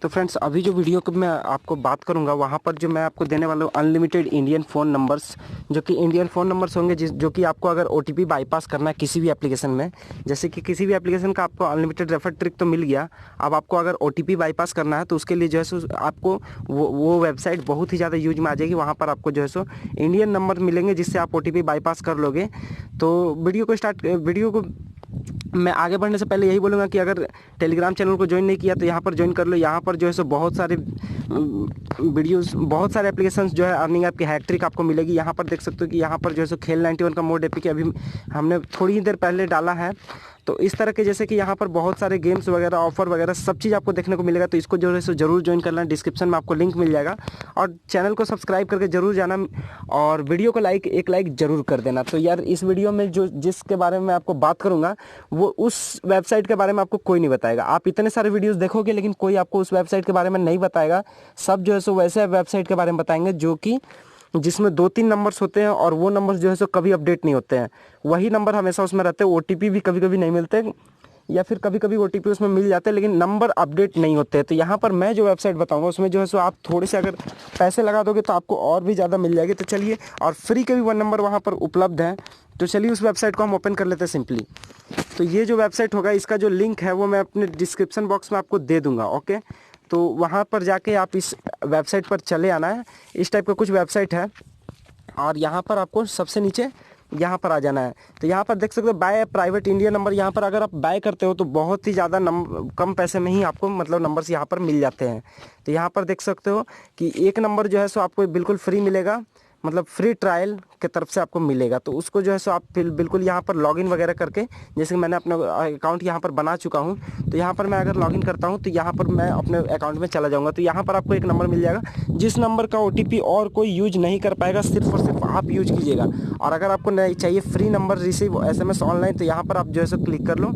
तो फ्रेंड्स अभी जो वीडियो को मैं आपको बात करूंगा वहाँ पर जो मैं आपको देने वाला हूँ अनलिमिटेड इंडियन फ़ोन नंबर्स, जो कि इंडियन फ़ोन नंबर्स होंगे जो कि आपको अगर OTP बाईपास करना है किसी भी एप्लीकेशन में, जैसे कि किसी भी एप्लीकेशन का आपको अनलिमिटेड रेफर ट्रिक तो मिल गया। अब आपको अगर OTP बाईपास करना है तो उसके लिए जो है सो आपको वो वेबसाइट बहुत ही ज़्यादा यूज में आ जाएगी। वहाँ पर आपको जो है सो इंडियन नंबर मिलेंगे जिससे आप OTP बाईपास कर लोगे। तो वीडियो को मैं आगे बढ़ने से पहले यही बोलूँगा कि अगर टेलीग्राम चैनल को ज्वाइन नहीं किया तो यहाँ पर ज्वाइन कर लो। यहाँ पर जो है सो बहुत सारे वीडियोस, बहुत सारे एप्लीकेशंस जो है अर्निंग ऐप की हैक ट्रिक आपको मिलेगी। यहाँ पर देख सकते हो कि यहाँ पर जो है सो खेल 91 का मोड एपी अभी हमने थोड़ी ही देर पहले डाला है। तो इस तरह के जैसे कि यहाँ पर बहुत सारे गेम्स वगैरह, ऑफर वगैरह सब चीज़ आपको देखने को मिलेगा। तो इसको जो है सो जरूर ज्वाइन करना, डिस्क्रिप्शन में आपको लिंक मिल जाएगा। और चैनल को सब्सक्राइब करके जरूर जाना और वीडियो को एक लाइक जरूर कर देना। तो यार इस वीडियो में जिसके बारे में आपको बात करूँगा वो उस वेबसाइट के बारे में आपको कोई नहीं बताएगा। आप इतने सारे वीडियोज़ देखोगे लेकिन कोई आपको उस वेबसाइट के बारे में नहीं बताएगा। सब जो है सो वैसे वेबसाइट के बारे में बताएंगे जो कि जिसमें 2-3 नंबर्स होते हैं और वो नंबर्स जो है सो कभी अपडेट नहीं होते हैं। वही नंबर हमेशा उसमें रहते हैं। OTP भी कभी कभी नहीं मिलते या फिर कभी कभी OTP उसमें मिल जाते हैं लेकिन नंबर अपडेट नहीं होते। तो यहाँ पर मैं जो वेबसाइट बताऊँगा उसमें जो है सो आप थोड़े से अगर पैसे लगा दोगे तो आपको और भी ज़्यादा मिल जाएगी। तो चलिए, और फ्री के भी 1 नंबर वहाँ पर उपलब्ध है। तो चलिए उस वेबसाइट को हम ओपन कर लेते हैं सिंपली। तो ये जो वेबसाइट होगा इसका जो लिंक है वो मैं अपने डिस्क्रिप्शन बॉक्स में आपको दे दूँगा। ओके, तो वहाँ पर जाके आप इस वेबसाइट पर चले आना है। इस टाइप का कुछ वेबसाइट है और यहाँ पर आपको सबसे नीचे यहाँ पर आ जाना है। तो यहाँ पर देख सकते हो बाय प्राइवेट इंडिया नंबर। यहाँ पर अगर आप बाय करते हो तो बहुत ही ज़्यादा कम पैसे में ही आपको मतलब नंबर्स यहाँ पर मिल जाते हैं। तो यहाँ पर देख सकते हो कि एक नंबर जो है सो आपको बिल्कुल फ्री मिलेगा, मतलब फ्री ट्रायल के तरफ से आपको मिलेगा। तो उसको जो है सो आप बिल्कुल यहाँ पर लॉगिन वगैरह करके, जैसे कि मैंने अपना अकाउंट यहाँ पर बना चुका हूँ, तो यहाँ पर मैं अगर लॉगिन करता हूँ तो यहाँ पर मैं अपने अकाउंट में चला जाऊँगा। तो यहाँ पर आपको एक नंबर मिल जाएगा जिस नंबर का OTP और कोई यूज नहीं कर पाएगा, सिर्फ और सिर्फ आप यूज कीजिएगा। और अगर आपको नहीं चाहिए free number receive SMS online तो यहाँ पर आप जो है सो क्लिक कर लो।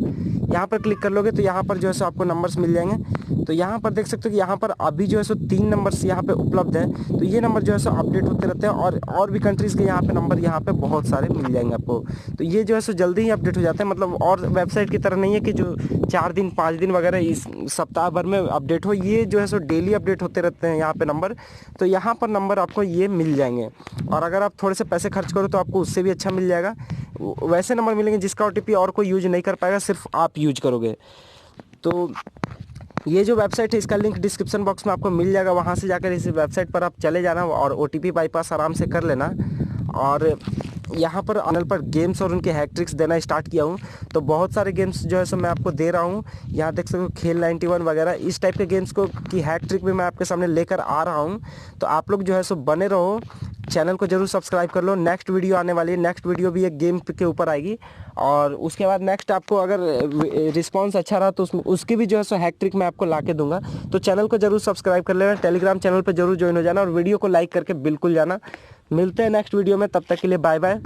यहाँ पर क्लिक कर लोगे तो यहाँ पर जो है सो आपको नंबर्स मिल जाएंगे। तो यहाँ पर देख सकते हो कि यहाँ पर अभी जो है सो 3 नंबर्स यहाँ पे उपलब्ध है। तो ये नंबर जो है सो अपडेट होते रहते हैं और भी कंट्रीज़ के यहाँ पे नंबर यहाँ पे बहुत सारे मिल जाएंगे आपको। तो ये जो है सो जल्दी ही अपडेट हो जाते हैं, मतलब और वेबसाइट की तरह नहीं है कि जो 4 दिन 5 दिन वगैरह इस सप्ताह भर में अपडेट हो। ये जो है सो डेली अपडेट होते रहते हैं यहाँ पे नंबर। तो यहाँ पर नंबर आपको ये मिल जाएंगे और अगर आप थोड़े से पैसे खर्च करो तो आपको उससे भी अच्छा मिल जाएगा। वैसे नंबर मिलेंगे जिसका OTP और कोई यूज नहीं कर पाएगा, सिर्फ आप यूज करोगे। तो ये जो वेबसाइट है इसका लिंक डिस्क्रिप्शन बॉक्स में आपको मिल जाएगा। वहाँ से जाकर इस वेबसाइट पर आप चले जाना और OTP बाईपास आराम से कर लेना। और यहाँ पर चैनल पर गेम्स और उनके हैक ट्रिक्स देना स्टार्ट किया हूँ। तो बहुत सारे गेम्स जो है सो मैं आपको दे रहा हूँ। यहाँ देख सकते हो खेल 91 वगैरह, इस टाइप के गेम्स को की हैक ट्रिक भी मैं आपके सामने लेकर आ रहा हूँ। तो आप लोग जो है सो बने रहो, चैनल को जरूर सब्सक्राइब कर लो। नेक्स्ट वीडियो आने वाली है, नेक्स्ट वीडियो भी एक गेम के ऊपर आएगी और उसके बाद नेक्स्ट आपको अगर रिस्पांस अच्छा रहा तो उसकी भी जो है सो हैक ट्रिक मैं आपको ला के दूंगा। तो चैनल को जरूर सब्सक्राइब कर लेना, टेलीग्राम चैनल पर जरूर ज्वाइन हो जाना और वीडियो को लाइक करके बिल्कुल जाना। मिलते हैं नेक्स्ट वीडियो में, तब तक के लिए बाय बाय।